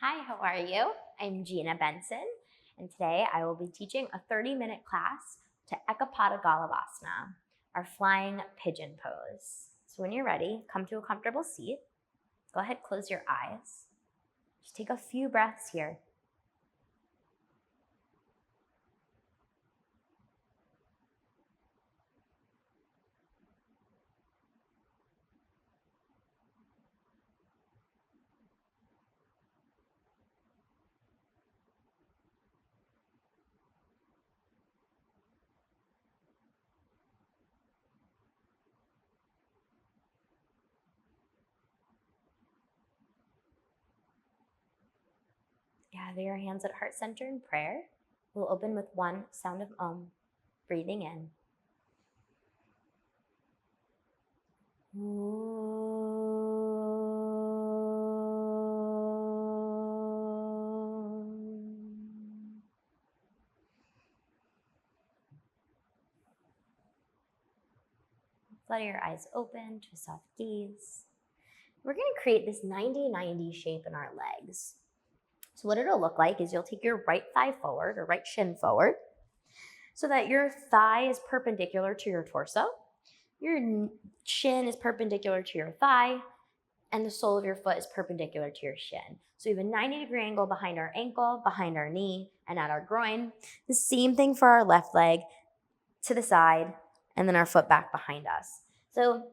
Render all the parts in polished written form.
Hi, how are you? I'm Gina Benson, and today I will be teaching a 30-minute class to Ekapada Galavasana, our flying pigeon pose. So when you're ready, come to a comfortable seat. Go ahead, close your eyes. Just take a few breaths here. Gather your hands at heart center in prayer. We'll open with one sound of Om, breathing in. Flutter your eyes open to a soft gaze. We're going to create this 90-90 shape in our legs. So what it'll look like is you'll take your right thigh forward or right shin forward so that your thigh is perpendicular to your torso. Your shin is perpendicular to your thigh and the sole of your foot is perpendicular to your shin. So we have a 90-degree angle behind our ankle, behind our knee, and at our groin. The same thing for our left leg to the side and then our foot back behind us. So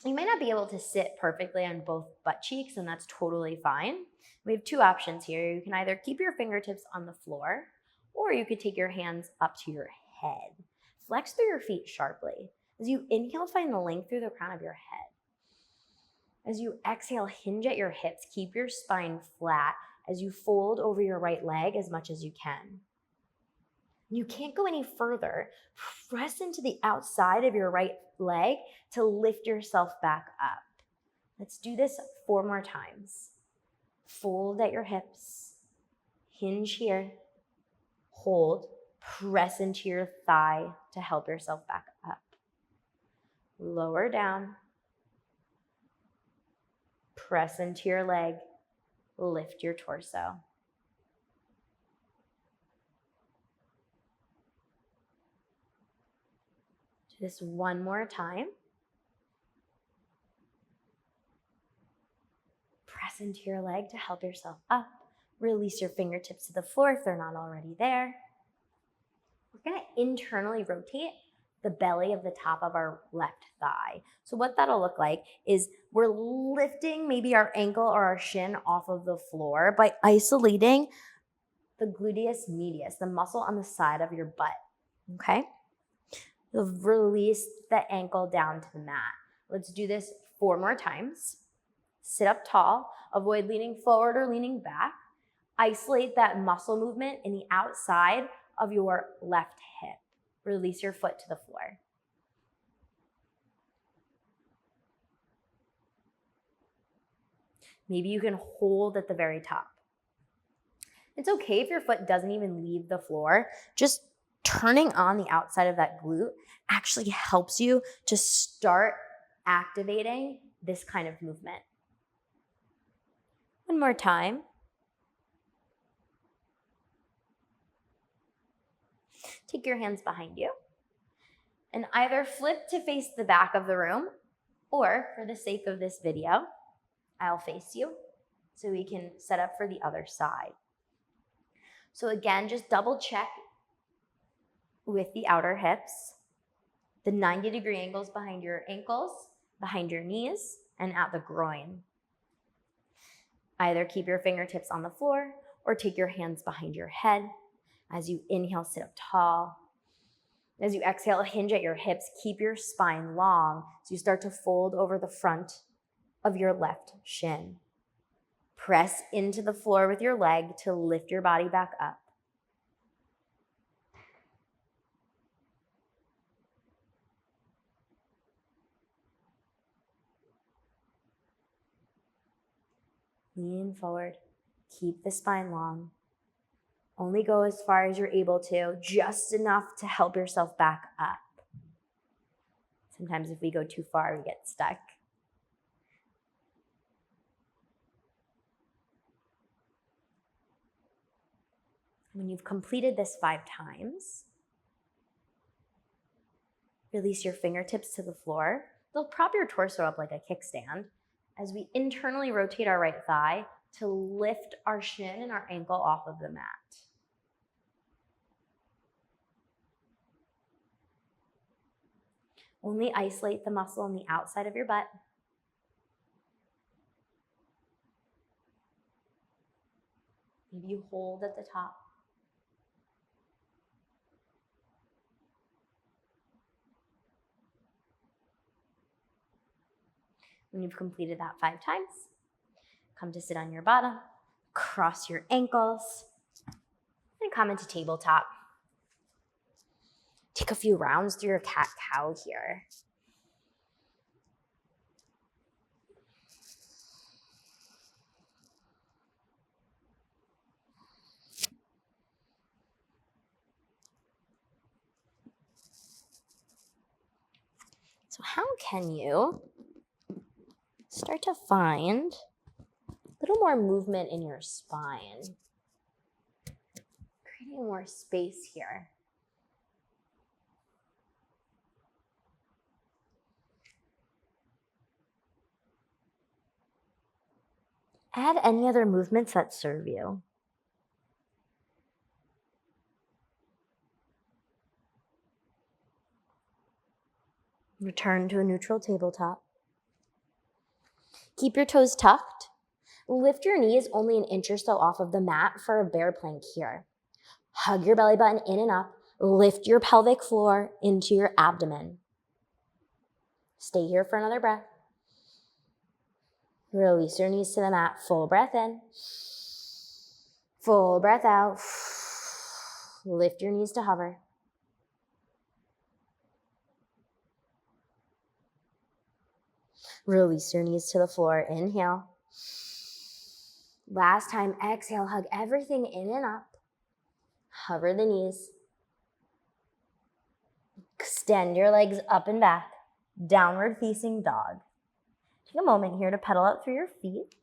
you might not be able to sit perfectly on both butt cheeks, and that's totally fine. We have two options here. You can either keep your fingertips on the floor, or you could take your hands up to your head. Flex through your feet sharply. As you inhale, find the length through the crown of your head. As you exhale, hinge at your hips. Keep your spine flat as you fold over your right leg as much as you can. You can't go any further. Press into the outside of your right leg to lift yourself back up. Let's do this 4 more times. Fold at your hips, hinge here, hold, press into your thigh to help yourself back up. Lower down, press into your leg, lift your torso. Do this 1 more time. Press into your leg to help yourself up. Release your fingertips to the floor if they're not already there. We're going to internally rotate the belly of the top of our left thigh. So what that'll look like is we're lifting maybe our ankle or our shin off of the floor by isolating the gluteus medius, the muscle on the side of your butt, okay? You'll release the ankle down to the mat. Let's do this 4 more times. Sit up tall, avoid leaning forward or leaning back. Isolate that muscle movement in the outside of your left hip. Release your foot to the floor. Maybe you can hold at the very top. It's okay if your foot doesn't even leave the floor. Just turning on the outside of that glute actually helps you to start activating this kind of movement. 1 more time. Take your hands behind you and either flip to face the back of the room, or for the sake of this video, I'll face you so we can set up for the other side. So again, just double check with the outer hips, the 90-degree angles behind your ankles, behind your knees, and at the groin. Either keep your fingertips on the floor or take your hands behind your head. As you inhale, sit up tall. As you exhale, hinge at your hips. Keep your spine long so you start to fold over the front of your left shin. Press into the floor with your leg to lift your body back up. Lean forward. Keep the spine long. Only go as far as you're able to, just enough to help yourself back up. Sometimes if we go too far, we get stuck. When you've completed this 5 times, release your fingertips to the floor. They'll prop your torso up like a kickstand as we internally rotate our right thigh to lift our shin and our ankle off of the mat. Only isolate the muscle on the outside of your butt. Maybe you hold at the top. When you've completed that 5 times, come to sit on your bottom, cross your ankles, and come into tabletop. Take a few rounds through your cat-cow here. So how can you start to find a little more movement in your spine? Creating more space here. Add any other movements that serve you. Return to a neutral tabletop. Keep your toes tucked. Lift your knees only an inch or so off of the mat for a bear plank here. Hug your belly button in and up. Lift your pelvic floor into your abdomen. Stay here for another breath. Release your knees to the mat. Full breath in. Full breath out. Lift your knees to hover. Release your knees to the floor. Inhale. Last time, exhale. Hug everything in and up. Hover the knees. Extend your legs up and back. Downward facing dog. Take a moment here to pedal out through your feet.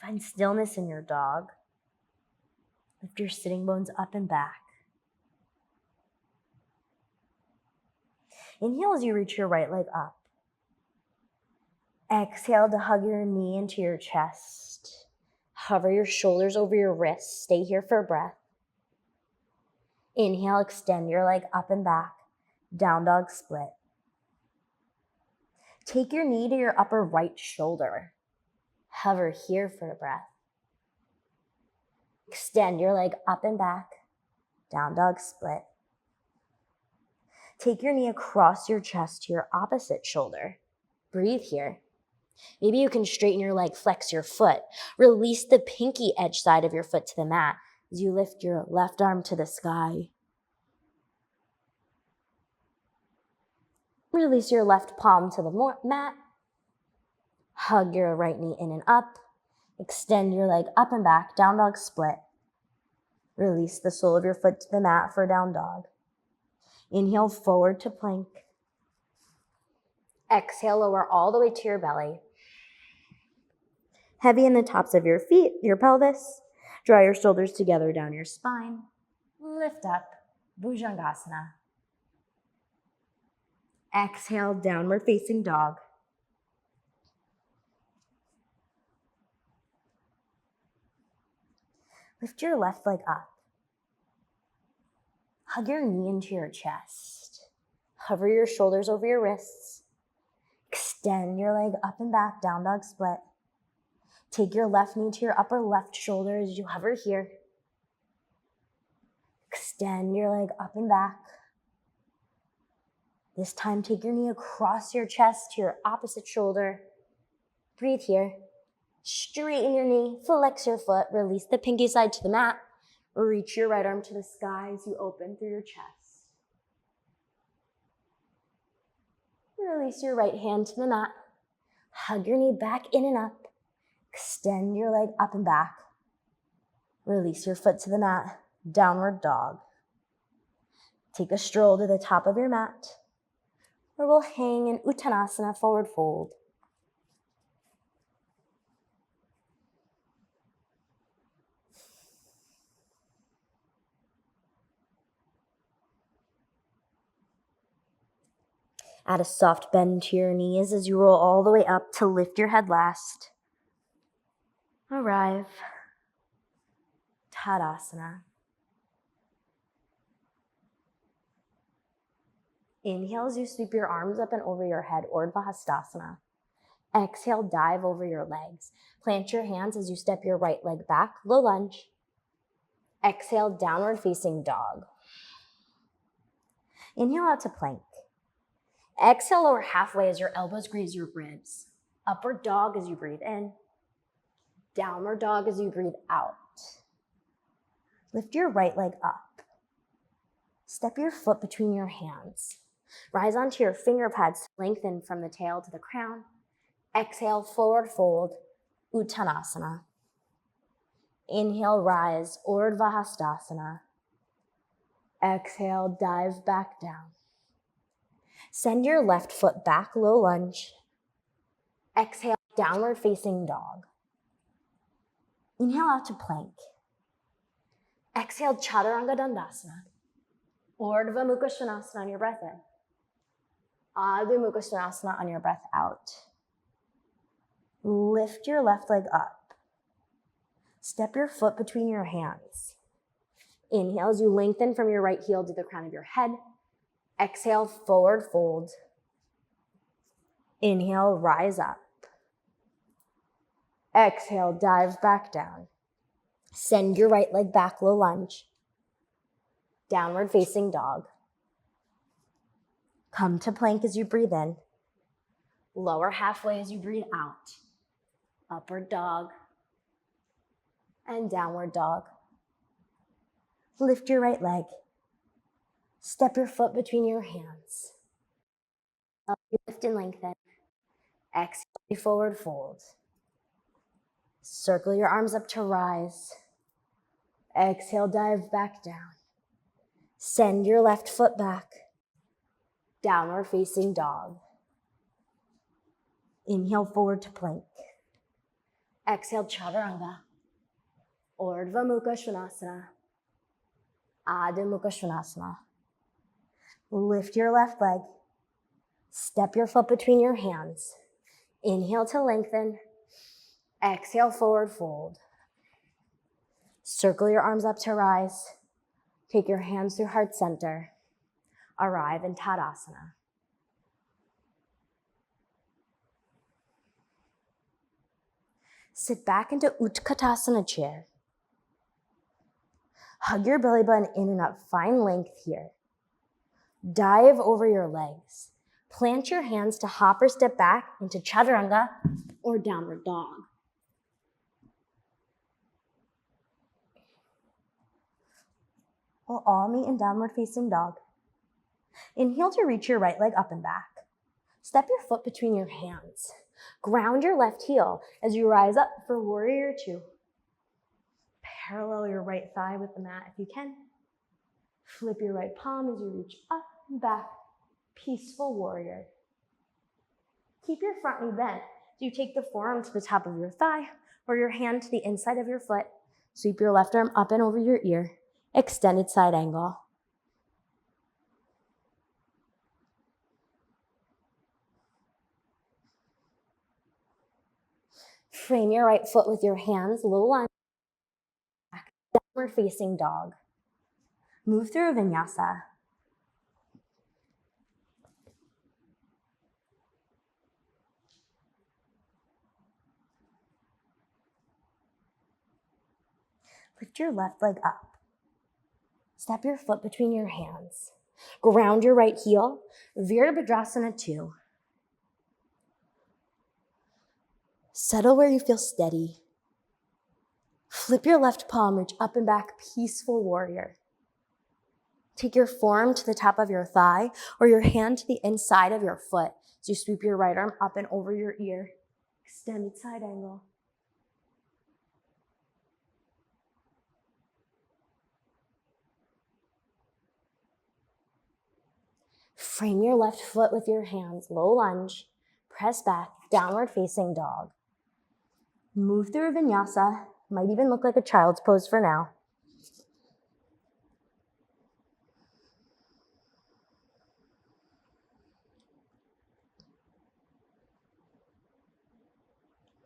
Find stillness in your dog. Lift your sitting bones up and back. Inhale as you reach your right leg up. Exhale to hug your knee into your chest. Hover your shoulders over your wrists. Stay here for a breath. Inhale, extend your leg up and back. Down dog split. Take your knee to your upper right shoulder. Hover here for a breath. Extend your leg up and back. Down dog split. Take your knee across your chest to your opposite shoulder. Breathe here. Maybe you can straighten your leg, flex your foot. Release the pinky edge side of your foot to the mat as you lift your left arm to the sky. Release your left palm to the mat. Hug your right knee in and up. Extend your leg up and back, down dog split. Release the sole of your foot to the mat for down dog. Inhale, forward to plank. Exhale, lower all the way to your belly. Heavy in the tops of your feet, your pelvis. Draw your shoulders together down your spine. Lift up, Bhujangasana. Exhale, downward facing dog. Lift your left leg up. Hug your knee into your chest. Hover your shoulders over your wrists. Extend your leg up and back, down dog split. Take your left knee to your upper left shoulder as you hover here. Extend your leg up and back. This time, take your knee across your chest to your opposite shoulder. Breathe here. Straighten your knee, flex your foot, release the pinky side to the mat. Reach your right arm to the sky as you open through your chest. Release your right hand to the mat. Hug your knee back in and up. Extend your leg up and back. Release your foot to the mat, downward dog. Take a stroll to the top of your mat, or we'll hang in Uttanasana, forward fold. Add a soft bend to your knees as you roll all the way up to lift your head last. Arrive. Tadasana. Inhale as you sweep your arms up and over your head, Urdhva Hastasana. Exhale, dive over your legs. Plant your hands as you step your right leg back, low lunge. Exhale, downward facing dog. Inhale out to plank. Exhale, lower halfway as your elbows graze your ribs. Upward dog as you breathe in. Downward dog as you breathe out. Lift your right leg up. Step your foot between your hands. Rise onto your finger pads, lengthen from the tail to the crown. Exhale, forward fold, Uttanasana. Inhale, rise, Urdhva Hastasana. Exhale, dive back down. Send your left foot back, low lunge. Exhale, downward facing dog. Inhale out to plank. Exhale, Chaturanga Dandasana. Urdhva Mukha Svanasana on your breath in. Adho Mukha Svanasana on your breath out. Lift your left leg up. Step your foot between your hands. Inhale as you lengthen from your right heel to the crown of your head. Exhale, forward fold. Inhale, rise up. Exhale, dive back down. Send your right leg back, low lunge. Downward facing dog. Come to plank as you breathe in. Lower halfway as you breathe out. Upward dog. And downward dog. Lift your right leg. Step your foot between your hands. Up, lift and lengthen. Exhale, forward fold. Circle your arms up to rise. Exhale, dive back down. Send your left foot back. Downward facing dog. Inhale forward to plank. Exhale, Chaturanga. Urdhva Mukha Svanasana. Adho Mukha Svanasana. Lift your left leg. Step your foot between your hands. Inhale to lengthen. Exhale, forward fold. Circle your arms up to rise. Take your hands through heart center. Arrive in Tadasana. Sit back into Utkatasana chair. Hug your belly button in and up. Find length here. Dive over your legs. Plant your hands to hop or step back into Chaturanga or downward dog. We'll all meet in downward facing dog. Inhale to reach your right leg up and back. Step your foot between your hands. Ground your left heel as you rise up for warrior two. Parallel your right thigh with the mat if you can. Flip your right palm as you reach up and back. Peaceful warrior. Keep your front knee bent. You take the forearm to the top of your thigh or your hand to the inside of your foot. Sweep your left arm up and over your ear. Extended side angle. Frame your right foot with your hands, low lunge, downward facing dog. Move through a vinyasa. Lift your left leg up. Step your foot between your hands. Ground your right heel. Virabhadrasana 2. Settle where you feel steady. Flip your left palm, reach up and back, peaceful warrior. Take your forearm to the top of your thigh or your hand to the inside of your foot as you sweep your right arm up and over your ear. Extended side angle. Frame your left foot with your hands, low lunge, press back, downward facing dog. Move through a vinyasa, might even look like a child's pose for now.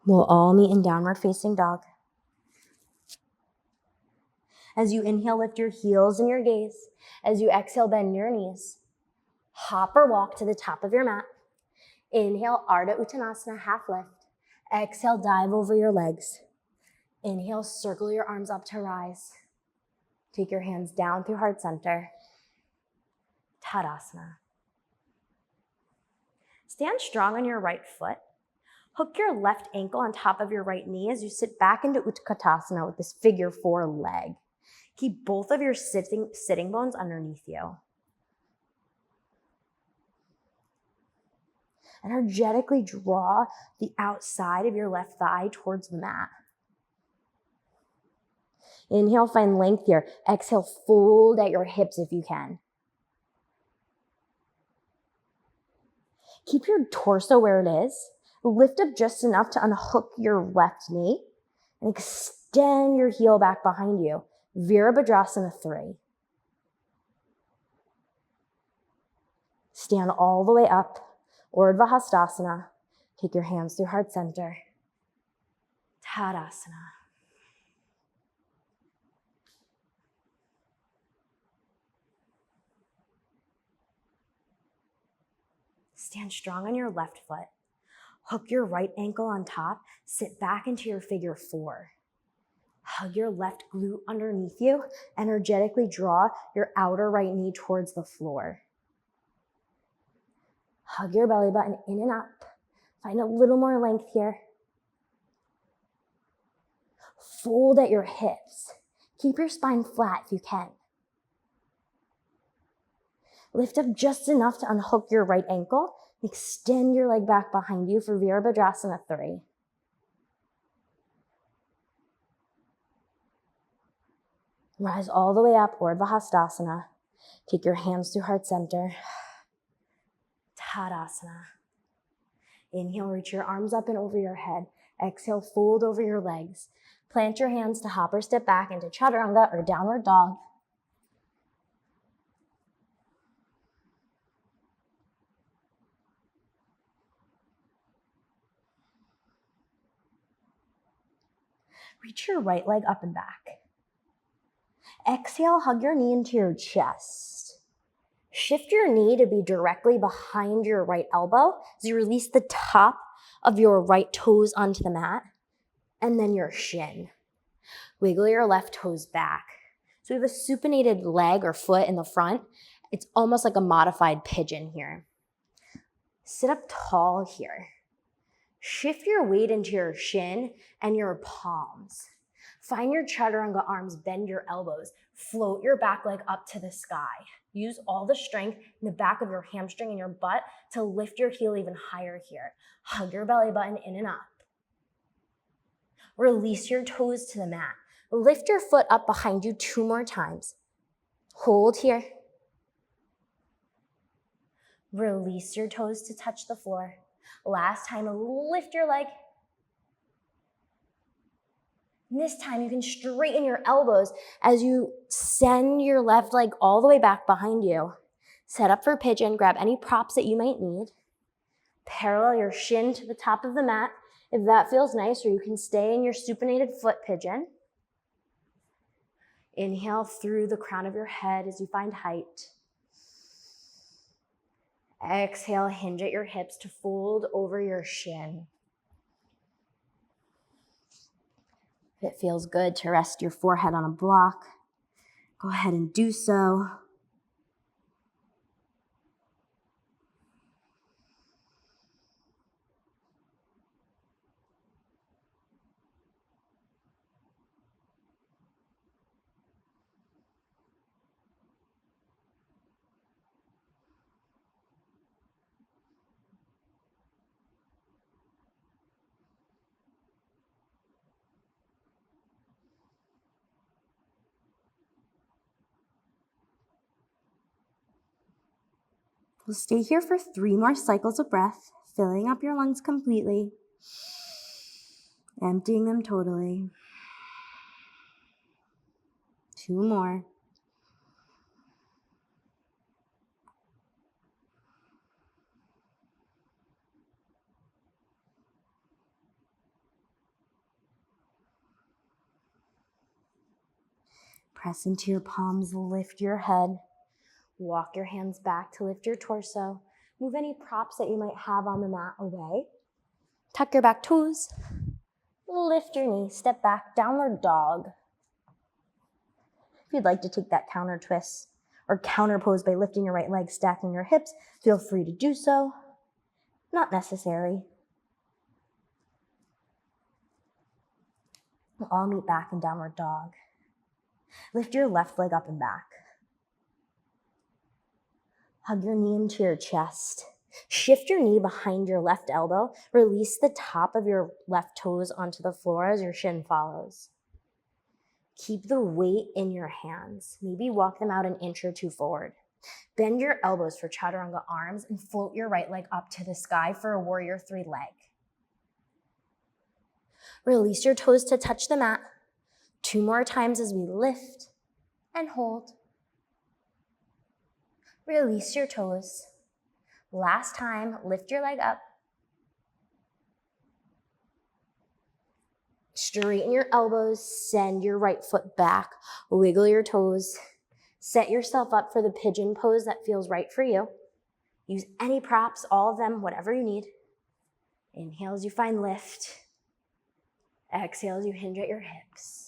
We'll all meet in downward facing dog. As you inhale, lift your heels and your gaze. As you exhale, bend your knees. Hop or walk to the top of your mat. Inhale, Ardha Uttanasana, half lift. Exhale, dive over your legs. Inhale, circle your arms up to rise. Take your hands down through heart center. Tadasana. Stand strong on your right foot. Hook your left ankle on top of your right knee as you sit back into Utkatasana with this figure 4 leg. Keep both of your sitting bones underneath you. Energetically draw the outside of your left thigh towards the mat. Inhale, find length here. Exhale, fold at your hips if you can. Keep your torso where it is. Lift up just enough to unhook your left knee and extend your heel back behind you. Virabhadrasana 3. Stand all the way up. Urdhva Hastasana. Take your hands through heart center. Tadasana. Stand strong on your left foot. Hook your right ankle on top. Sit back into your figure 4. Hug your left glute underneath you. Energetically draw your outer right knee towards the floor. Hug your belly button in and up. Find a little more length here. Fold at your hips. Keep your spine flat if you can. Lift up just enough to unhook your right ankle. Extend your leg back behind you for Virabhadrasana 3. Rise all the way up, Urdhva Hastasana. Take your hands through heart center. Tadasana. Inhale, reach your arms up and over your head. Exhale, fold over your legs. Plant your hands to hop or step back into Chaturanga or downward dog. Reach your right leg up and back. Exhale, hug your knee into your chest. Shift your knee to be directly behind your right elbow as you release the top of your right toes onto the mat, and then your shin. Wiggle your left toes back. So we have a supinated leg or foot in the front. It's almost like a modified pigeon here. Sit up tall here. Shift your weight into your shin and your palms. Find your chaturanga arms, bend your elbows. Float your back leg up to the sky. Use all the strength in the back of your hamstring and your butt to lift your heel even higher here. Hug your belly button in and up. Release your toes to the mat. Lift your foot up behind you 2 more times. Hold here. Release your toes to touch the floor. Last time, lift your leg. And this time you can straighten your elbows as you send your left leg all the way back behind you. Set up for pigeon, grab any props that you might need. Parallel your shin to the top of the mat if that feels nice, or you can stay in your supinated foot pigeon. Inhale through the crown of your head as you find height. Exhale, hinge at your hips to fold over your shin. If it feels good to rest your forehead on a block, go ahead and do so. We'll stay here for 3 more cycles of breath, filling up your lungs completely, emptying them totally. 2 more. Press into your palms, lift your head. Walk your hands back to lift your torso. Move any props that you might have on the mat away. Tuck your back toes. Lift your knee, step back, downward dog. If you'd like to take that counter twist or counter pose by lifting your right leg, stacking your hips, feel free to do so. Not necessary. We'll all meet back in downward dog. Lift your left leg up and back. Hug your knee into your chest. Shift your knee behind your left elbow. Release the top of your left toes onto the floor as your shin follows. Keep the weight in your hands. Maybe walk them out an inch or 2 forward. Bend your elbows for chaturanga arms and float your right leg up to the sky for a warrior 3 leg. Release your toes to touch the mat. 2 more times as we lift and hold. Release your toes. Last time, lift your leg up. Straighten your elbows, send your right foot back, wiggle your toes. Set yourself up for the pigeon pose that feels right for you. Use any props, all of them, whatever you need. Inhale as you find lift. Exhale as you hinge at your hips.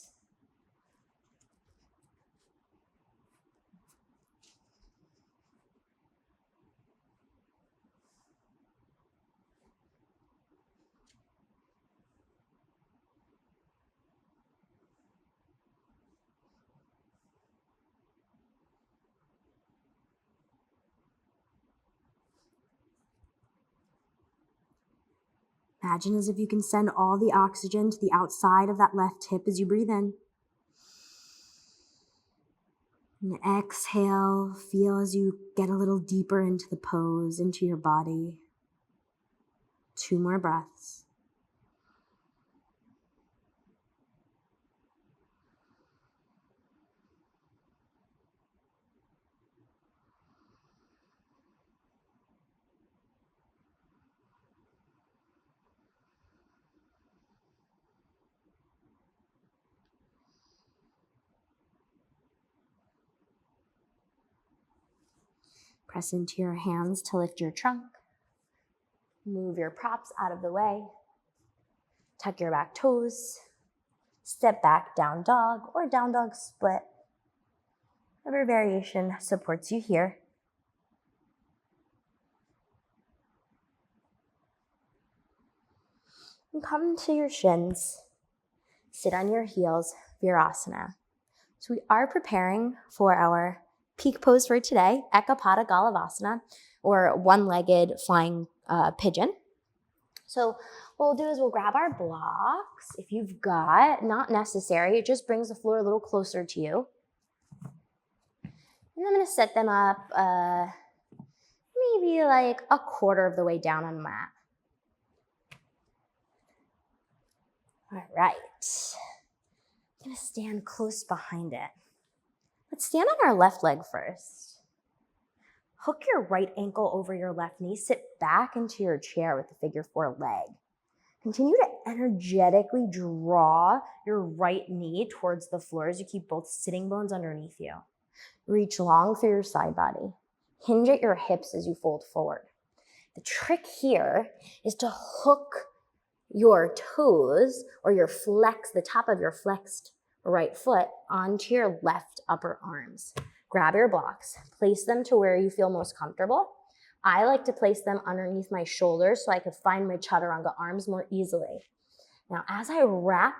Imagine as if you can send all the oxygen to the outside of that left hip as you breathe in. And exhale, feel as you get a little deeper into the pose, into your body. 2 more breaths. Press into your hands to lift your trunk. Move your props out of the way. Tuck your back toes. Step back, down dog or down dog split. Whatever variation supports you here. And come to your shins. Sit on your heels, Virasana. So we are preparing for our peak pose for today, Ekapada Galavasana, or one-legged flying pigeon. So what we'll do is we'll grab our blocks. If you've got, not necessary, it just brings the floor a little closer to you. And I'm going to set them up maybe like a quarter of the way down on the mat. All right. I'm going to stand close behind it. Let's stand on our left leg first. Hook your right ankle over your left knee. Sit back into your chair with the figure 4 leg. Continue to energetically draw your right knee towards the floor as you keep both sitting bones underneath you. Reach long through your side body. Hinge at your hips as you fold forward. The trick here is to hook your toes or the top of your flexed right foot onto your left upper arms. Grab your blocks, place them to where you feel most comfortable. I like to place them underneath my shoulders so I could find my chaturanga arms more easily. Now, as I wrap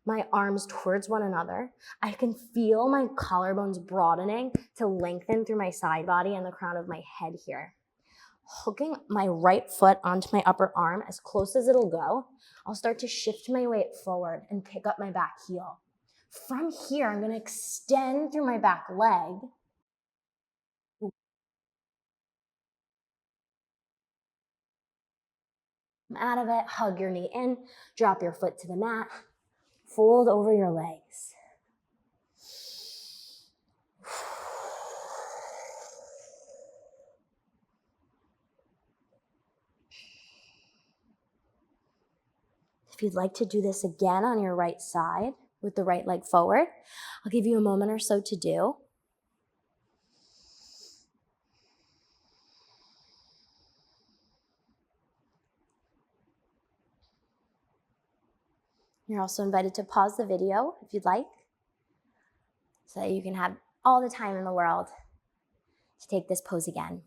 my arms towards one another, I can feel my collarbones broadening to lengthen through my side body and the crown of my head here. Hooking my right foot onto my upper arm as close as it'll go, I'll start to shift my weight forward and pick up my back heel. From here, I'm going to extend through my back leg. Out of it, hug your knee in, drop your foot to the mat, fold over your legs. If you'd like to do this again on your right side with the right leg forward, I'll give you a moment or so to do. You're also invited to pause the video if you'd like, so that you can have all the time in the world to take this pose again.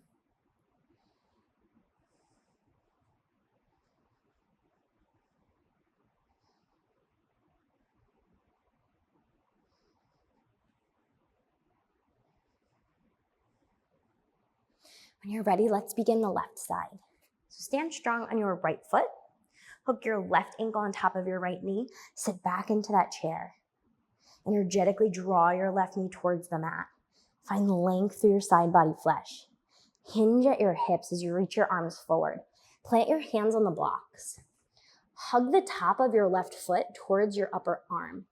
When you're ready, let's begin the left side. So stand strong on your right foot. Hook your left ankle on top of your right knee. Sit back into that chair. Energetically draw your left knee towards the mat. Find length through your side body flesh. Hinge at your hips as you reach your arms forward. Plant your hands on the blocks. Hug the top of your left foot towards your upper arm.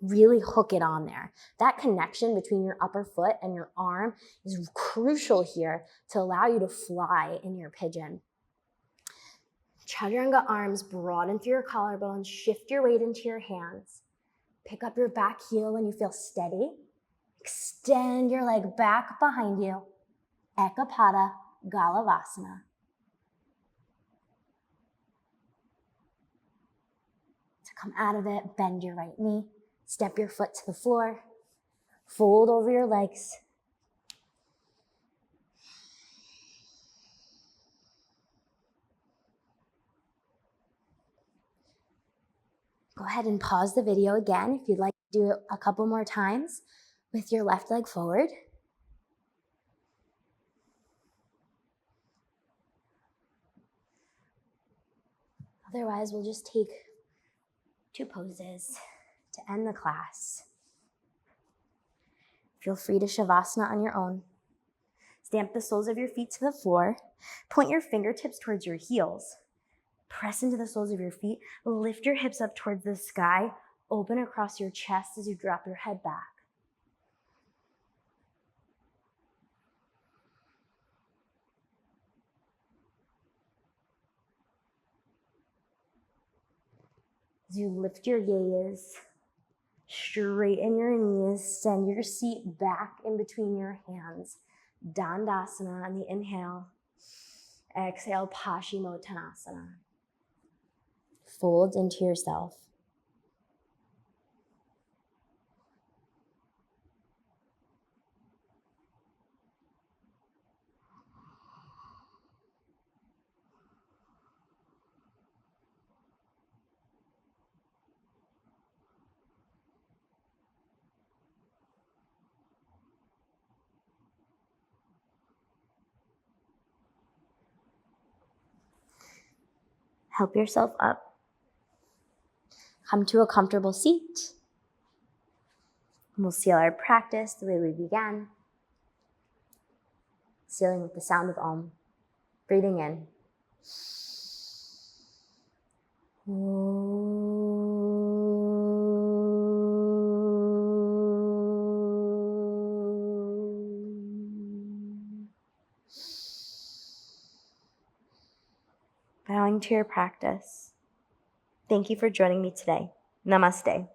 Really hook it on there. That connection between your upper foot and your arm is crucial here to allow you to fly in your pigeon. Chaturanga arms broaden through your collarbones. Shift your weight into your hands. Pick up your back heel when you feel steady. Extend your leg back behind you. Ekapada Galavasana. To come out of it, bend your right knee. Step your foot to the floor. Fold over your legs. Go ahead and pause the video again if you'd like to do it a couple more times with your left leg forward. Otherwise, we'll just take 2 poses to end the class. Feel free to Shavasana on your own. Stamp the soles of your feet to the floor. Point your fingertips towards your heels. Press into the soles of your feet. Lift your hips up towards the sky. Open across your chest as you drop your head back. As you lift your gaze, straighten your knees, send your seat back in between your hands. Dandasana on the inhale. Exhale, Paschimottanasana. Fold into yourself. Help yourself up. Come to a comfortable seat. We'll seal our practice the way we began. Sealing with the sound of Om. Breathing in. Bowing to your practice. Thank you for joining me today. Namaste.